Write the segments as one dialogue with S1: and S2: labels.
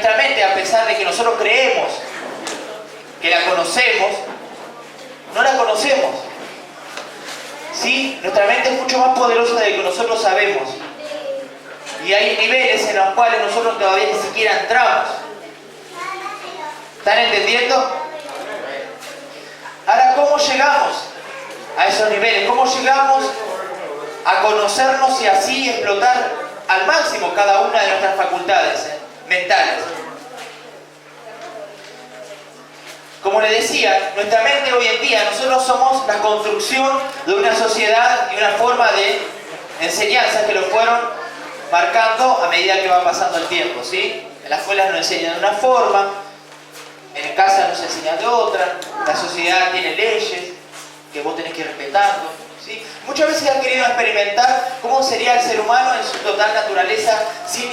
S1: nuestra mente, a pesar de que nosotros creemos que la conocemos, no la conocemos. ¿Sí? Nuestra mente es mucho más poderosa de lo que nosotros sabemos. Y hay niveles en los cuales nosotros todavía ni siquiera entramos. ¿Están entendiendo? Ahora, ¿cómo llegamos a esos niveles? ¿Cómo llegamos a conocernos y así explotar al máximo cada una de nuestras facultades mentales? Como les decía, nuestra mente hoy en día, nosotros somos la construcción de una sociedad y una forma de enseñanza que lo fueron marcando a medida que va pasando el tiempo, ¿sí? En las escuelas nos enseñan de una forma, en casa nos enseñan de otra, la sociedad tiene leyes que vos tenés que ir respetando, ¿sí? Muchas veces han querido experimentar cómo sería el ser humano en su total naturaleza sin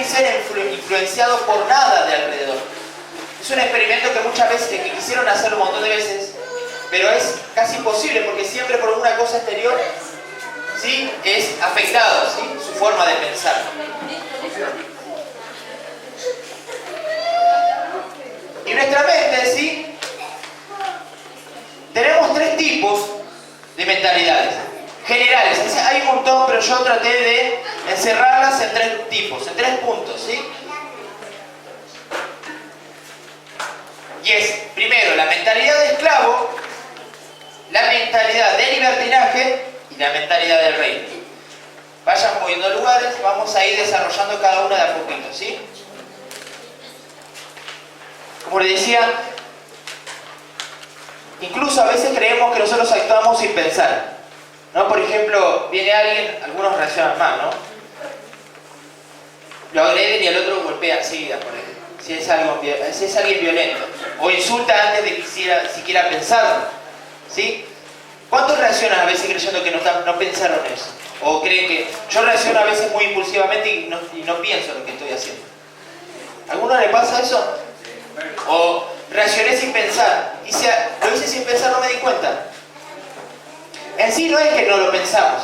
S1: ser influenciado por nada de alrededor. Es un experimento que muchas veces que quisieron hacer un montón de veces, pero es casi imposible porque siempre por una cosa exterior, ¿sí?, es afectado, ¿sí?, su forma de pensar. Y nuestra mente, ¿sí?, tenemos tres tipos de mentalidades generales. Hay un montón, pero yo traté de encerrarlas en tres tipos, en tres puntos, ¿sí? Y es, primero, la mentalidad de esclavo, la mentalidad de libertinaje y la mentalidad del rey. Vayan moviendo lugares, vamos a ir desarrollando cada una de a poquito, ¿sí? Como les decía, incluso a veces creemos que nosotros actuamos sin pensar, ¿no? Por ejemplo, viene alguien, algunos reaccionan mal, ¿no? Lo agreden y el otro golpea enseguida por él. Si es alguien violento, o insulta antes de siquiera pensarlo, ¿sí? ¿Cuántos reaccionan a veces creyendo que no pensaron eso? O creen que yo reacciono a veces muy impulsivamente y no pienso lo que estoy haciendo. ¿A alguno le pasa eso? O reaccioné sin pensar, lo hice sin pensar, no me di cuenta. En sí no es que no lo pensamos.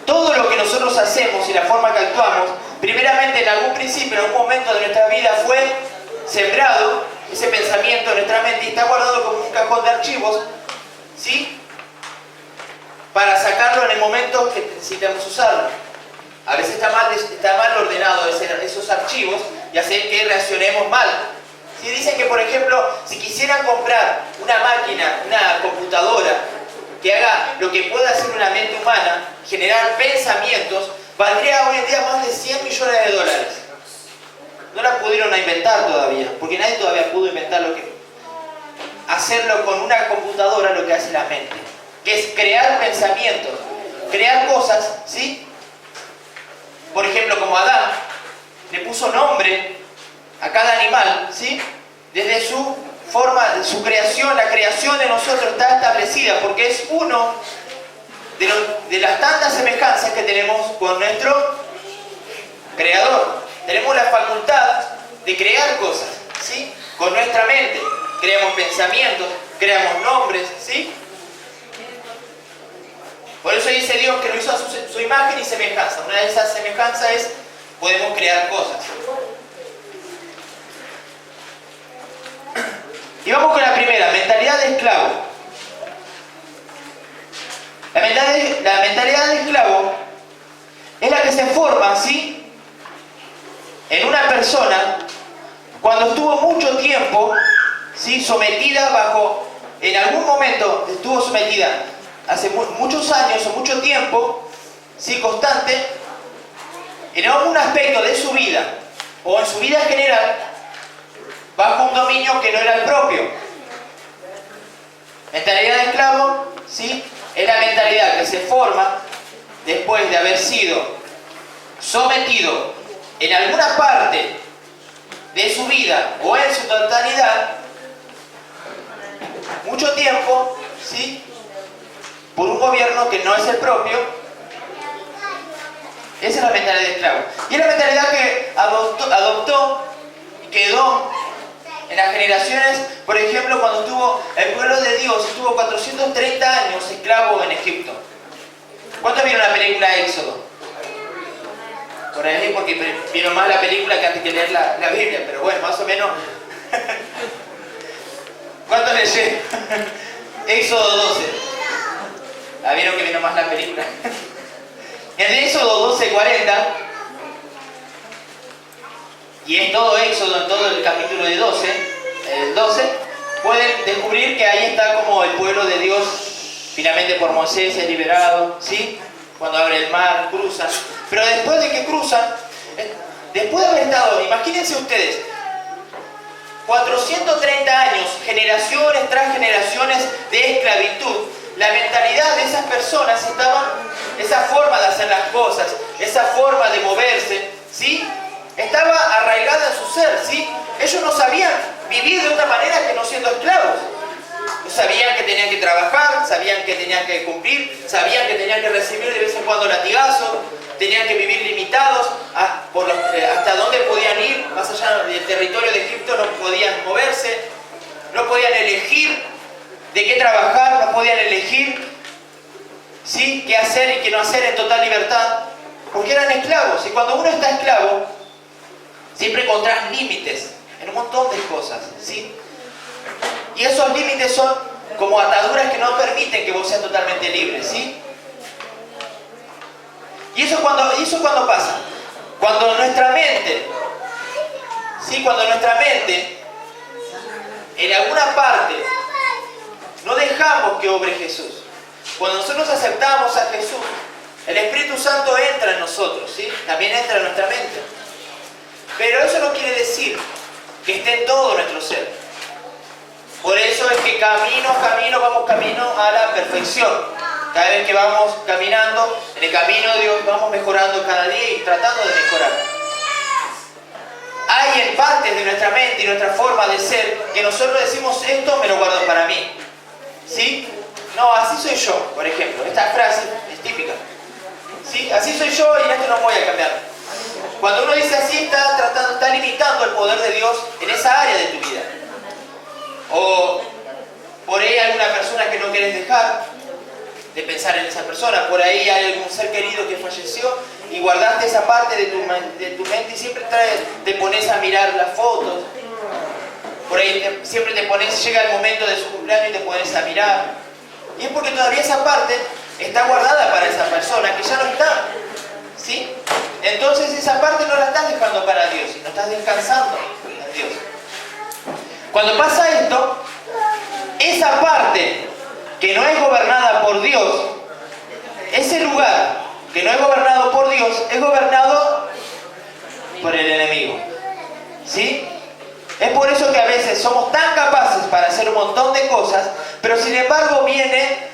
S1: Todo lo que nosotros hacemos y la forma que actuamos, primeramente en algún principio, en algún momento de nuestra vida fue sembrado ese pensamiento en nuestra mente y está guardado como un cajón de archivos, ¿sí?, para sacarlo en el momento que necesitamos usarlo. A veces está mal ordenado esos archivos y hace que reaccionemos mal. Si dicen que, por ejemplo, si quisieran comprar una máquina, una computadora, que haga lo que pueda hacer una mente humana, generar pensamientos, valdría hoy en día más de 100 millones de dólares. No la pudieron inventar todavía, porque nadie todavía pudo inventar hacerlo con una computadora, lo que hace la mente, que es crear pensamientos, crear cosas, ¿sí? Por ejemplo, como Adán le puso nombre a cada animal, ¿sí? Desde su forma, de su creación, la creación de nosotros está establecida porque es uno de las tantas semejanzas que tenemos con nuestro Creador. Tenemos la facultad de crear cosas, ¿sí? Con nuestra mente. Creamos pensamientos, creamos nombres, ¿sí? Por eso dice Dios que lo hizo a su imagen y semejanza. Una de esas semejanzas es, podemos crear cosas. Y vamos con la primera, mentalidad de esclavo. La mentalidad de esclavo es la que se forma, ¿sí?, en una persona cuando estuvo mucho tiempo, ¿sí?, sometida en algún momento estuvo sometida hace muchos años o mucho tiempo, ¿sí?, constante, en algún aspecto de su vida o en su vida general, bajo un dominio que no era el propio. Mentalidad de esclavo, ¿sí?, es la mentalidad que se forma después de haber sido sometido en alguna parte de su vida o en su totalidad mucho tiempo, ¿sí?, por un gobierno que no es el propio. Esa es la mentalidad de esclavo. Y es la mentalidad que adoptó y quedó en las generaciones. Por ejemplo, cuando estuvo el pueblo de Dios, estuvo 430 años esclavo en Egipto. ¿Cuántos vieron la película Éxodo? por ahí porque vieron más la película que antes que leer la Biblia, pero bueno, más o menos. ¿Cuántos leyeron? Éxodo 12. ¿La vieron que vino más la película? En Éxodo 12:40, y en todo Éxodo, en todo el capítulo de 12, pueden descubrir que ahí está como el pueblo de Dios, finalmente por Moisés es liberado, ¿sí? Cuando abre el mar, cruzan. Pero después de que cruzan, después de haber estado, imagínense ustedes, 430 años, generaciones tras generaciones de esclavitud, la mentalidad de esas personas esa forma de hacer las cosas, esa forma de moverse, ¿sí? Estaba arraigada en su ser, ¿sí? Ellos no sabían vivir de otra manera que no siendo esclavos. Sabían que tenían que trabajar, sabían que tenían que cumplir, sabían que tenían que recibir de vez en cuando latigazos, tenían que vivir limitados hasta dónde podían ir, más allá del territorio de Egipto no podían moverse, no podían elegir de qué trabajar, no podían elegir, ¿sí?, qué hacer y qué no hacer en total libertad, porque eran esclavos. Y cuando uno está esclavo, siempre encontrás límites en un montón de cosas, ¿sí? Y esos límites son como ataduras que no permiten que vos seas totalmente libre, ¿sí? ¿Y eso cuando pasa? Cuando nuestra mente, ¿sí? Cuando nuestra mente, en alguna parte, no dejamos que obre Jesús. Cuando nosotros aceptamos a Jesús, el Espíritu Santo entra en nosotros, ¿sí? También entra en nuestra mente. Pero eso no quiere decir que esté en todo nuestro ser. Por eso es que vamos camino a la perfección. Cada vez que vamos caminando en el camino de Dios, vamos mejorando cada día y tratando de mejorar. Hay en partes de nuestra mente y nuestra forma de ser que nosotros decimos, esto me lo guardo para mí, ¿sí? No, así soy yo, por ejemplo. Esta frase es típica, ¿sí? Así soy yo y esto no voy a cambiar. Cuando uno dice así, está limitando el poder de Dios en esa área de tu vida. O por ahí hay alguna persona que no quieres dejar de pensar en esa persona. Por ahí hay algún ser querido que falleció y guardaste esa parte de tu mente y siempre te pones a mirar las fotos. Por ahí siempre llega el momento de su cumpleaños y te pones a mirar. Y es porque todavía esa parte está guardada para esa persona que ya no está, ¿sí? Entonces esa parte no la estás dejando para Dios, sino estás descansando en Dios. Cuando pasa esto, esa parte que no es gobernada por Dios, ese lugar que no es gobernado por Dios, es gobernado por el enemigo, ¿sí? Es por eso que a veces somos tan capaces para hacer un montón de cosas, pero sin embargo viene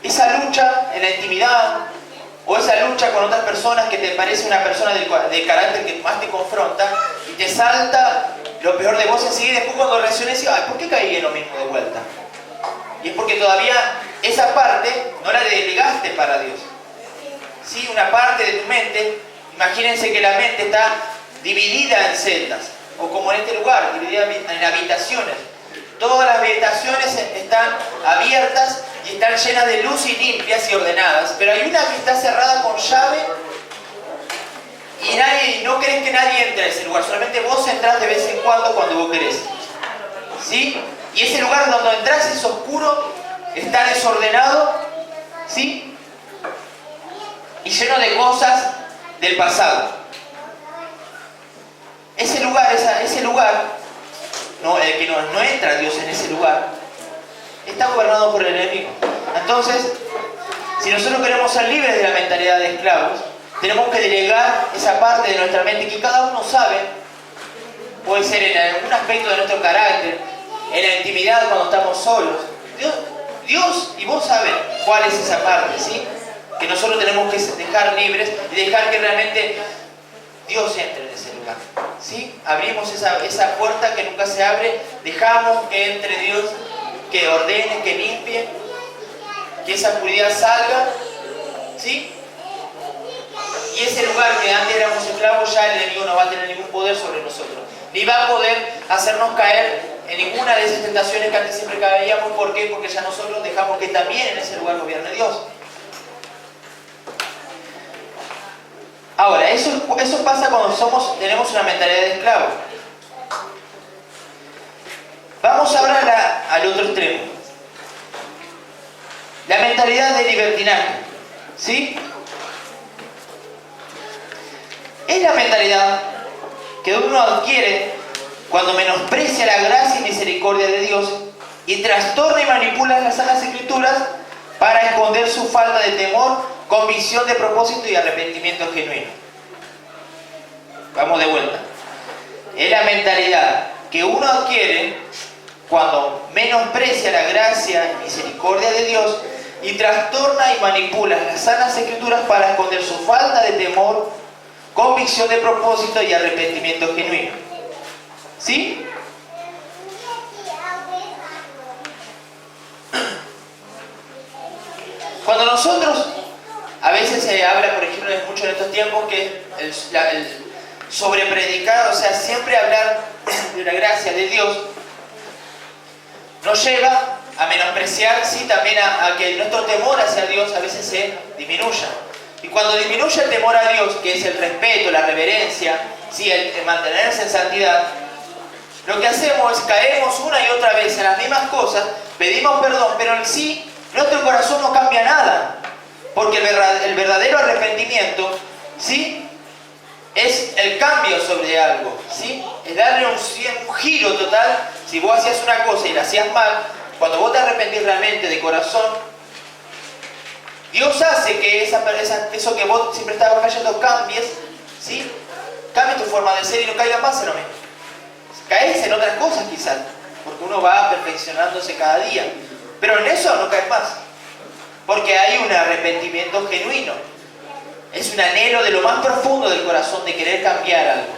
S1: esa lucha en la intimidad, o esa lucha con otras personas que te parece una persona del carácter que más te confronta, y te salta lo peor de vos enseguida, y después cuando reacciones dices, ay, ¿por qué caí en lo mismo de vuelta? Y es porque todavía esa parte no la delegaste para Dios. Sí, una parte de tu mente, imagínense que la mente está dividida en celdas, o como en este lugar, dividida en habitaciones. Todas las habitaciones están abiertas y están llenas de luz y limpias y ordenadas, pero hay una que está cerrada con llave y no querés que nadie entre a ese lugar, solamente vos entrás de vez en cuando vos querés, ¿sí? Y ese lugar donde entras es oscuro, está desordenado, ¿sí? Y lleno de cosas del pasado. Ese lugar, no, el que no entra Dios en ese lugar, está gobernado por el enemigo. Entonces, si nosotros queremos ser libres de la mentalidad de esclavos, tenemos que delegar esa parte de nuestra mente que cada uno sabe, puede ser en algún aspecto de nuestro carácter, en la intimidad cuando estamos solos. Dios y vos saben cuál es esa parte, ¿sí? Que nosotros tenemos que dejar libres y dejar que realmente Dios entre en ese lugar, ¿sí? Abrimos esa puerta que nunca se abre, dejamos que entre Dios, que ordene, que limpie, que esa oscuridad salga, ¿sí? Y ese lugar que antes éramos esclavos, ya el enemigo no va a tener ningún poder sobre nosotros, ni va a poder hacernos caer en ninguna de esas tentaciones que antes siempre caíamos. ¿Por qué? Porque ya nosotros dejamos que también en ese lugar gobierne Dios. Ahora, eso pasa cuando tenemos una mentalidad de esclavo. Vamos ahora al otro extremo. La mentalidad de libertinaje. ¿Sí? Es la mentalidad que uno adquiere cuando menosprecia la gracia y misericordia de Dios y trastorna y manipula las Sagradas Escrituras para esconder su falta de temor, convicción de propósito y arrepentimiento genuino. Vamos de vuelta. Es la mentalidad que uno adquiere cuando menosprecia la gracia y misericordia de Dios y trastorna y manipula las Sagradas Escrituras para esconder su falta de temor, convicción de propósito y arrepentimiento genuino. ¿Sí? Cuando nosotros, a veces se habla, por ejemplo, mucho en estos tiempos, que el sobrepredicar, o sea, siempre hablar de la gracia de Dios, nos lleva a menospreciar, sí, también a que nuestro temor hacia Dios a veces se disminuya. Y cuando disminuye el temor a Dios, que es el respeto, la reverencia, sí, el mantenerse en santidad, lo que hacemos es caemos una y otra vez en las mismas cosas, pedimos perdón, pero en sí nuestro corazón no cambia nada. Porque el verdadero arrepentimiento, ¿sí?, es el cambio sobre algo, ¿sí? Es darle un giro total. Si vos hacías una cosa y la hacías mal, cuando vos te arrepentís realmente de corazón, Dios hace que eso que vos siempre estabas cayendo cambies, ¿sí? Cambie tu forma de ser y no caigas más en lo mismo. Caes en otras cosas quizás, porque uno va perfeccionándose cada día. Pero en eso no caes más, porque hay un arrepentimiento genuino. Es un anhelo de lo más profundo del corazón de querer cambiar algo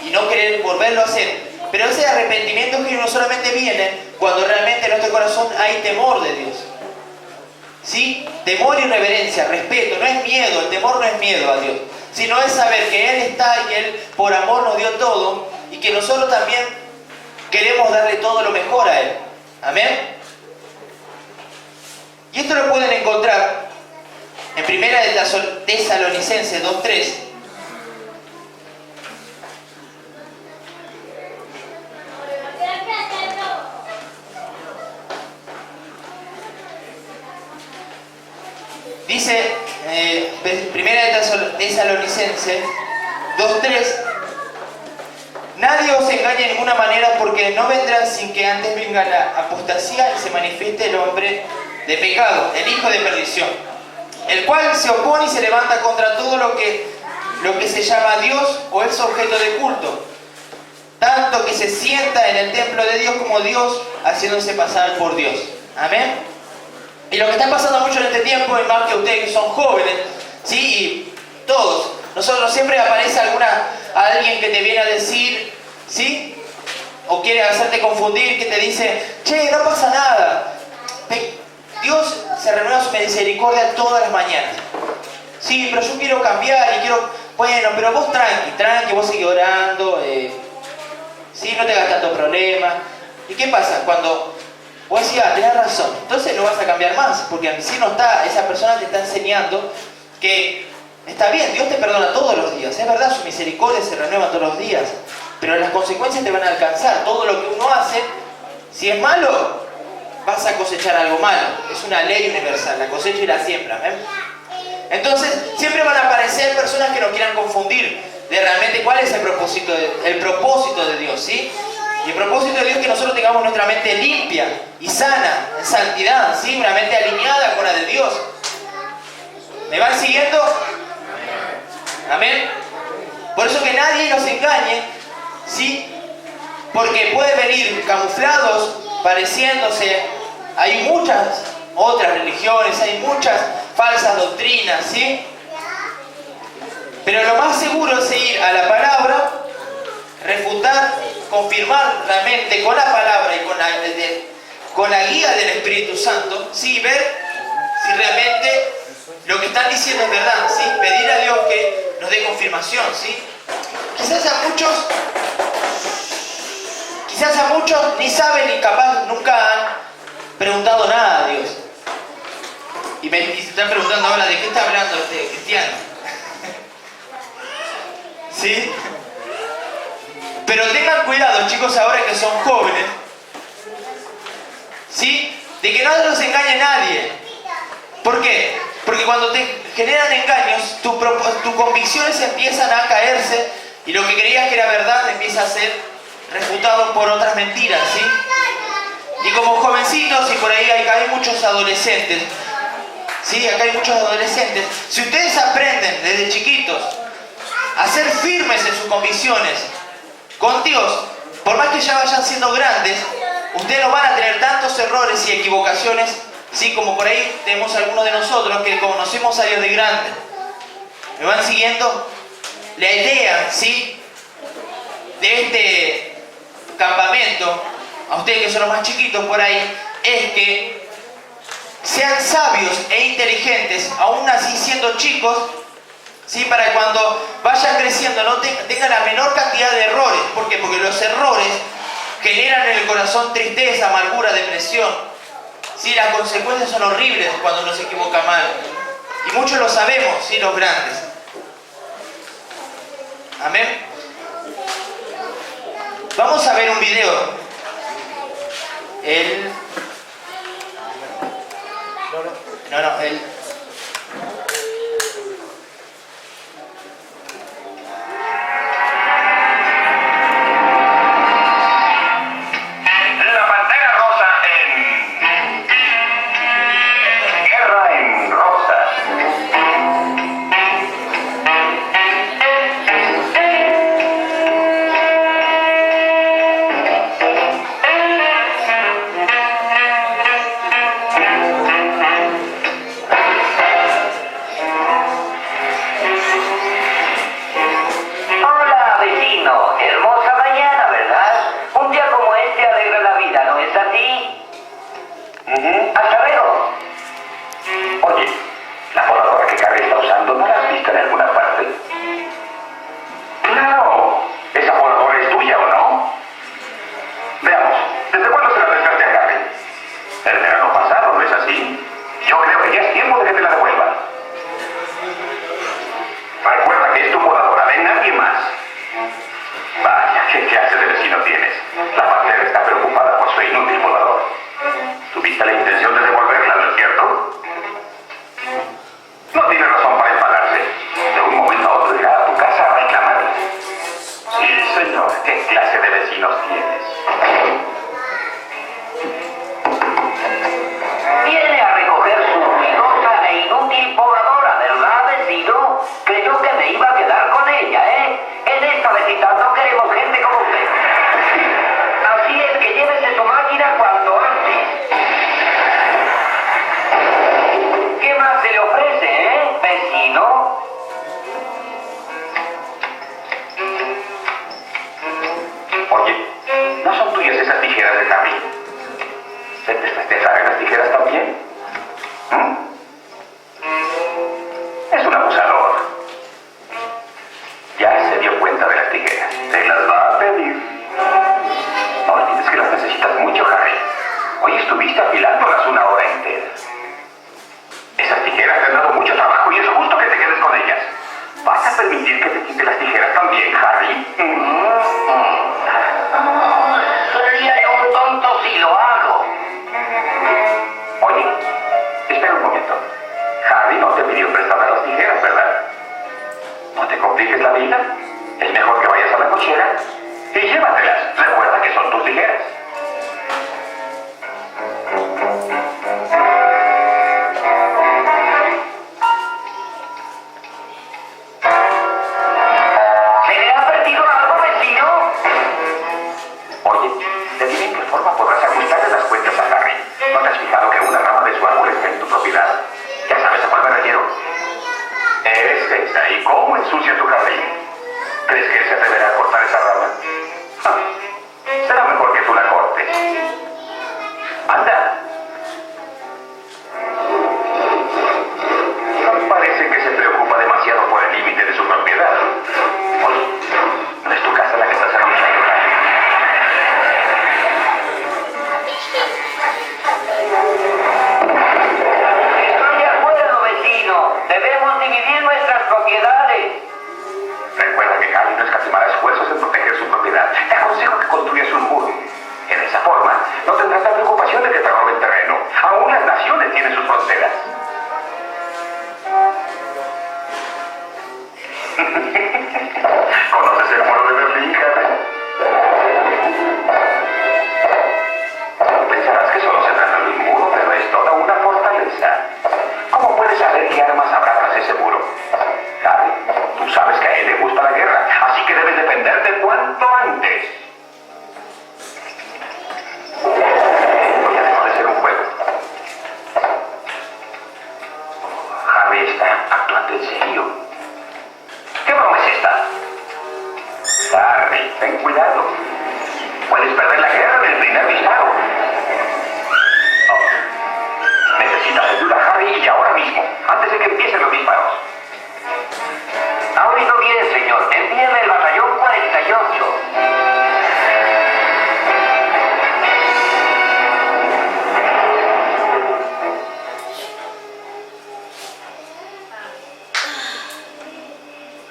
S1: y no querer volverlo a hacer. Pero ese arrepentimiento genuino solamente viene cuando realmente en nuestro corazón hay temor de Dios. ¿Sí? Temor y reverencia, respeto, no es miedo, el temor no es miedo a Dios, sino es saber que Él está y que Él por amor nos dio todo y que nosotros también queremos darle todo lo mejor a Él. Amén. Y esto lo pueden encontrar en Primera de Tesalonicenses 2:3. Dice, Primera de Tesalonicenses 2:3, nadie os engañe de ninguna manera, porque no vendrá sin que antes venga la apostasía y se manifieste el hombre de pecado, el hijo de perdición, el cual se opone y se levanta contra todo lo que se llama Dios o es objeto de culto, tanto que se sienta en el templo de Dios como Dios, haciéndose pasar por Dios. Amén. Y lo que está pasando mucho en este tiempo, es más que ustedes que son jóvenes, ¿sí? Y todos, nosotros siempre aparece alguien que te viene a decir, ¿sí? O quiere hacerte confundir, que te dice, che, no pasa nada. Dios se renueva su misericordia todas las mañanas. Sí, pero yo quiero cambiar y quiero... Bueno, pero vos tranqui, vos sigue orando, sí, no te hagas tanto problema. ¿Y qué pasa? Cuando vos decís, tenés razón, entonces no vas a cambiar más, porque si no está, esa persona te está enseñando que está bien, Dios te perdona todos los días, es verdad, su misericordia se renueva todos los días, pero las consecuencias te van a alcanzar. Todo lo que uno hace, si es malo, vas a cosechar algo malo. Es una ley universal, la cosecha y la siembra. Entonces, siempre van a aparecer personas que nos quieran confundir de realmente cuál es el propósito de Dios, ¿sí? Y el propósito de Dios es que nosotros tengamos nuestra mente limpia y sana, en santidad, ¿sí? Una mente alineada con la de Dios. ¿Me van siguiendo? Amén. Por eso que nadie nos engañe, ¿sí? Porque puede venir camuflados, pareciéndose. Hay muchas otras religiones, hay muchas falsas doctrinas, ¿sí? Pero lo más seguro es ir a la palabra, refutar, confirmar realmente con la palabra y con la guía del Espíritu Santo, ¿sí? Ver si realmente lo que están diciendo es verdad, ¿sí? Pedir a Dios que nos dé confirmación, ¿sí? Quizás a muchos ni saben ni capaz nunca han preguntado nada a Dios. Y se están preguntando ahora, ¿de qué está hablando este cristiano? ¿Sí? Pero tengan cuidado, chicos, ahora que son jóvenes, ¿sí? De que no los engañe nadie. ¿Por qué? Porque cuando te generan engaños, tus convicciones empiezan a caerse y lo que creías que era verdad empieza a ser refutado por otras mentiras, ¿sí? Y como jovencitos, y por ahí acá hay muchos adolescentes, ¿sí? Acá hay muchos adolescentes. Si ustedes aprenden desde chiquitos a ser firmes en sus convicciones con Dios, por más que ya vayan siendo grandes, ustedes no van a tener tantos errores y equivocaciones, ¿sí? Como por ahí tenemos algunos de nosotros que conocemos a Dios de grande. ¿Me van siguiendo? La idea, ¿sí?, de este campamento, a ustedes que son los más chiquitos por ahí, es que sean sabios e inteligentes, aún así siendo chicos, ¿sí? Para cuando vayan creciendo no tengan la menor cantidad de errores. ¿Por qué? Porque los errores generan en el corazón tristeza, amargura, depresión. ¿Sí? Las consecuencias son horribles cuando uno se equivoca mal. Y muchos lo sabemos, ¿sí? Los grandes. Amén. Vamos a ver un video.
S2: La Pantera Rosa en Guerra en Rosa. Hola, vecino. Hermosa mañana, ¿verdad? Un día como este alegra la vida, ¿no es así? Hasta luego. Oye, la voladora que Carrie está usando, ¿no la has visto en alguna parte? Claro. ¿Esa voladora es tuya o no? Veamos, ¿desde cuándo se la prestaste a Carrie? El verano pasado, ¿no es así? Yo creo que ya es tiempo de que te la devuelva. Recuerda que es tu voladora, de nadie más. Vaya, ¿qué clase de vecino tienes? La pantera está preocupada por su inútil volador. ¿Tuviste la intención de devolverla, no es cierto? No tiene razón para enfadarse. De un momento a otro irá a tu casa a reclamarla. Sí, señor. ¿Qué clase de vecinos tienes? Viene a recoger su ruidosa e inútil voladora, ¿verdad, vecino? Creyó que me iba a quedar con ella, ¿eh? En esta vecindad no queremos gente como usted. Así es que llévese su máquina cuanto antes. ¿Qué más se le ofrece, vecino? Oye, ¿no son tuyas esas tijeras de Harry? ¿Te saben las tijeras también? Es un abusador. Ya se dio cuenta de las tijeras. Te las va a pedir. No olvides que las necesitas mucho, Harry. Hoy estuviste afilándolas una hora entera. Esas tijeras te han dado mucho trabajo y es justo que te quedes con ellas. ¿Vas a permitir que te quite las tijeras también, Harry? Sería yo un tonto si lo hago. Oye, espera un momento. Harry no te pidió prestar las tijeras, ¿verdad? No te compliques la vida. Es mejor que vayas a la cochera y llévatelas. Recuerda que son tus tijeras. ¿Se le ha perdido algo, vecino? Oye, te diré en qué forma podrás ajustarle las cuentas a Harry. ¿No te has fijado que una rama de su árbol está en tu propiedad? Ya sabes a cuál me refiero. Es esa. ¿Y cómo ensucia tu jardín? ¿Crees que él se atreverá a cortar esa rama? Será mejor que tú la cortes. ¿Conoces el muro de Berlín, Harry? Pensarás que solo se trata de un muro, pero es toda una fortaleza. ¿Cómo puedes saber qué armas habrá tras ese muro? Harry, tú sabes que a él le gusta la guerra, así que debes defenderte cuanto antes. Ya dejó de ser un juego. Harry está actuando en serio. ¿Qué broma es esta? Harry, ten cuidado. Puedes perder la guerra en el primer disparo. Oh. Necesitas ayuda, Harry, y ahora mismo, antes de que empiecen los disparos. Ha oído bien, señor. Envíeme el batallón 48.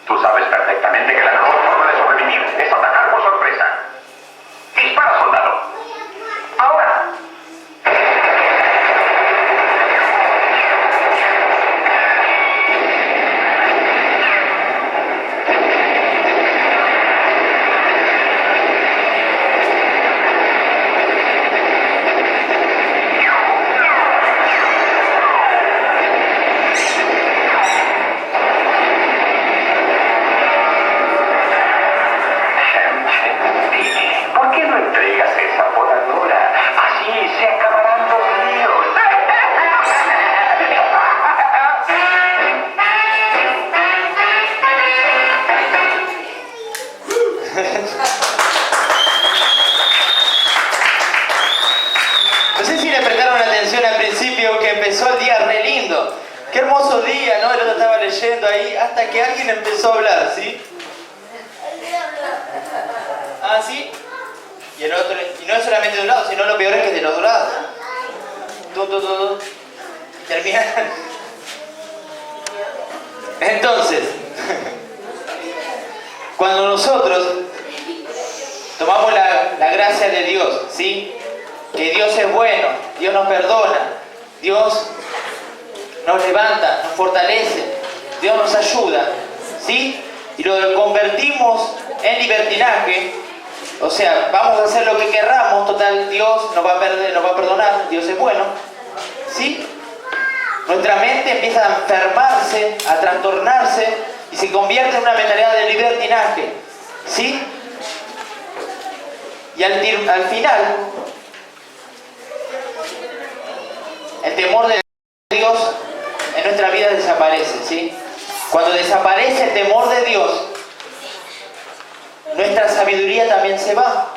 S2: Tú sabes perfectamente que la mejor forma de sobrevivir es atacar por sorpresa. ¡Dispara, soldado! ¡Ahora! ¿Por qué no entregas esa podadora? Así se acabarán los líos.
S1: No sé si le prestaron atención al principio que empezó el día re lindo. Qué hermoso día, ¿no? El otro estaba leyendo ahí hasta que alguien empezó a hablar, ¿sí? Ah, ¿sí? Y el otro, y no es solamente de un lado, sino lo peor es que es del otro lado. Todo. Termina. Entonces, cuando nosotros tomamos la gracia de Dios, ¿sí? Que Dios es bueno, Dios nos perdona, Dios nos levanta, nos fortalece, Dios nos ayuda, ¿sí? Y lo convertimos en libertinaje, o sea, vamos a hacer lo que querramos, total, Dios nos va a perdonar, Dios es bueno, ¿sí? Nuestra mente empieza a enfermarse, a trastornarse y se convierte en una mentalidad de libertinaje, ¿sí? Y al final, el temor de Dios en nuestra vida desaparece, ¿sí? Cuando desaparece el temor de Dios, nuestra sabiduría también se va.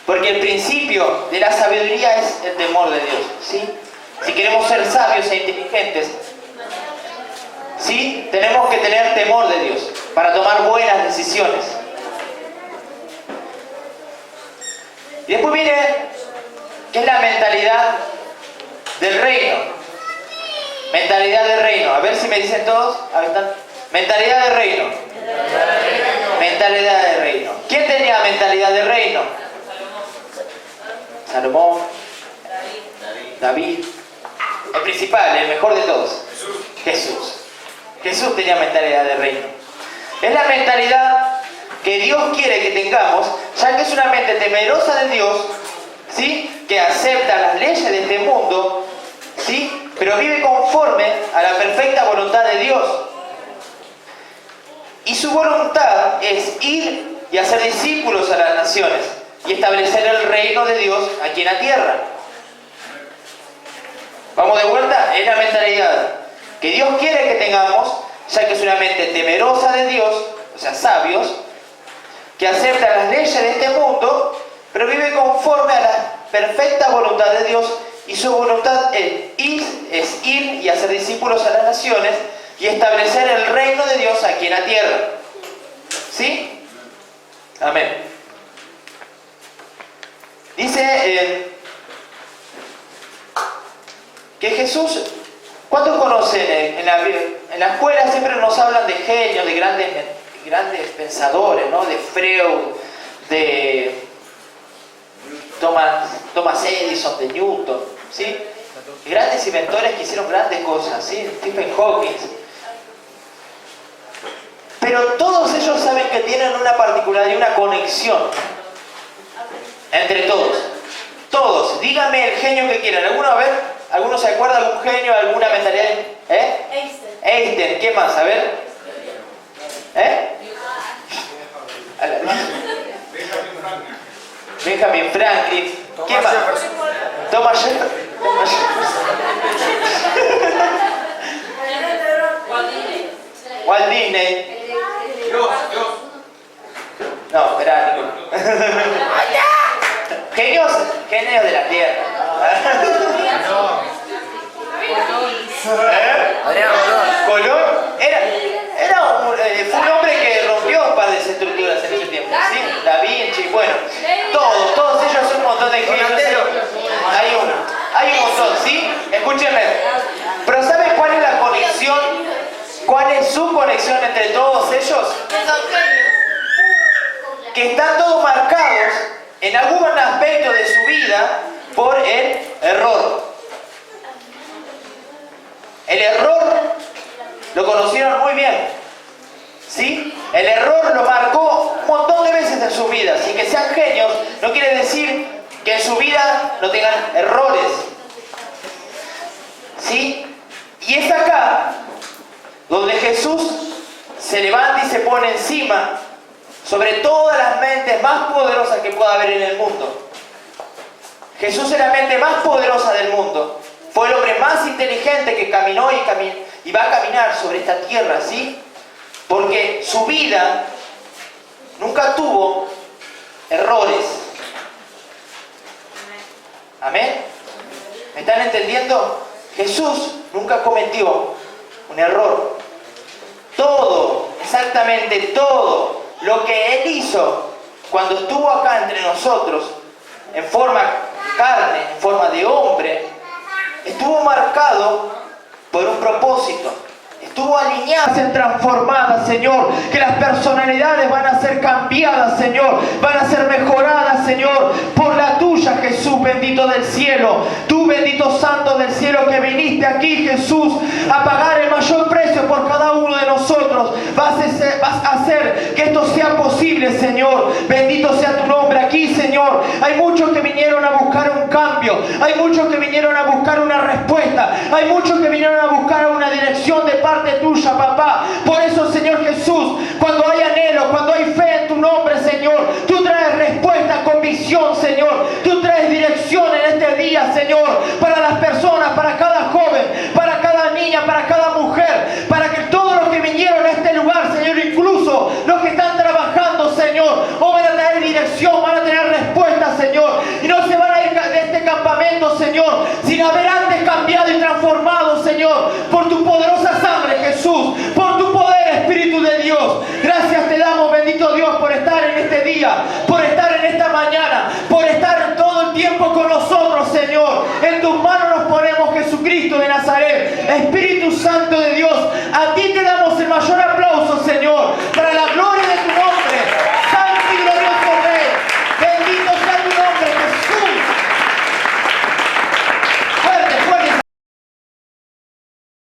S1: Porque el principio de la sabiduría es el temor de Dios, ¿sí? Si queremos ser sabios e inteligentes, ¿sí? Tenemos que tener temor de Dios para tomar buenas decisiones. Y después viene, ¿qué es la mentalidad del reino? Mentalidad del reino. A ver si me dicen todos. A ver, mentalidad del reino. Mentalidad del reino. ¿Quién tenía mentalidad del reino? Salomón. David. El principal, el mejor de todos. Jesús. Jesús tenía mentalidad del reino. Es la mentalidad que Dios quiere que tengamos, ya que es una mente temerosa de Dios, ¿sí? Que acepta las leyes de este mundo, ¿sí? Pero vive conforme a la perfecta voluntad de Dios. Y su voluntad es ir y hacer discípulos a las naciones y establecer el reino de Dios aquí en la tierra. Vamos de vuelta, es la mentalidad que Dios quiere que tengamos, ya que es una mente temerosa de Dios, o sea, sabios, que acepta las leyes de este mundo, pero vive conforme a la perfecta voluntad de Dios, y su voluntad es ir y hacer discípulos a las naciones y establecer el reino de Dios aquí en la tierra. ¿Sí? Amén. Dice que Jesús, ¿cuántos conocen en la escuela? Siempre nos hablan de genios, de grandes pensadores, ¿no? De Freud, de Thomas Edison, de Newton, ¿sí? Grandes inventores que hicieron grandes cosas, ¿sí? Stephen Hawking. Pero Pero todos ellos saben que tienen una particularidad y una conexión entre todos. Todos. Díganme el genio que quieran. ¿Alguno se acuerda de algún genio, alguna mentalidad? Einstein. ¿Qué más? A ver. Benjamin Franklin. ¿Qué más? Thomas Jefferson. Walt Disney. No, espera, ninguno. Genios de la tierra. Colón fue un hombre que rompió un par de estructuras en ese tiempo, ¿sí? Da Vinci, bueno, todos ellos son un montón de genios. Hay un montón, ¿sí? Escúchenme. Pero ¿saben cuál es la conexión? ¿Cuál es su conexión entre todos ellos? Que están todos marcados en algún aspecto de su vida por el error. El error lo conocieron muy bien, ¿sí? El error lo marcó un montón de veces en su vida. Así que sean genios no quiere decir que en su vida no tengan errores, ¿sí? Y es acá donde Jesús se levanta y se pone encima sobre todas las mentes más poderosas que pueda haber en el mundo. Jesús es la mente más poderosa del mundo. Fue el hombre más inteligente que caminó y va a caminar sobre esta tierra, ¿sí? Porque su vida nunca tuvo errores. ¿Amén? ¿Me están entendiendo? Jesús nunca cometió un error. Todo, exactamente todo lo que Él hizo cuando estuvo acá entre nosotros, en forma carne, en forma de hombre, estuvo marcado por un propósito. Estuvo alineada, ser transformada, Señor. Que las personalidades van a ser cambiadas, Señor. Van a ser mejoradas, Señor, por la tuya, Jesús, bendito del cielo. Tú, bendito santo del cielo, que viniste aquí, Jesús, a pagar el mayor precio por cada uno de nosotros. Vas a hacer que esto sea posible, Señor. Bendito sea tu nombre aquí, Señor. Hay muchos que vinieron a buscar un cambio. Hay muchos que vinieron a buscar una respuesta. Hay muchos que vinieron a buscar una dirección de parte tuya, papá. Por eso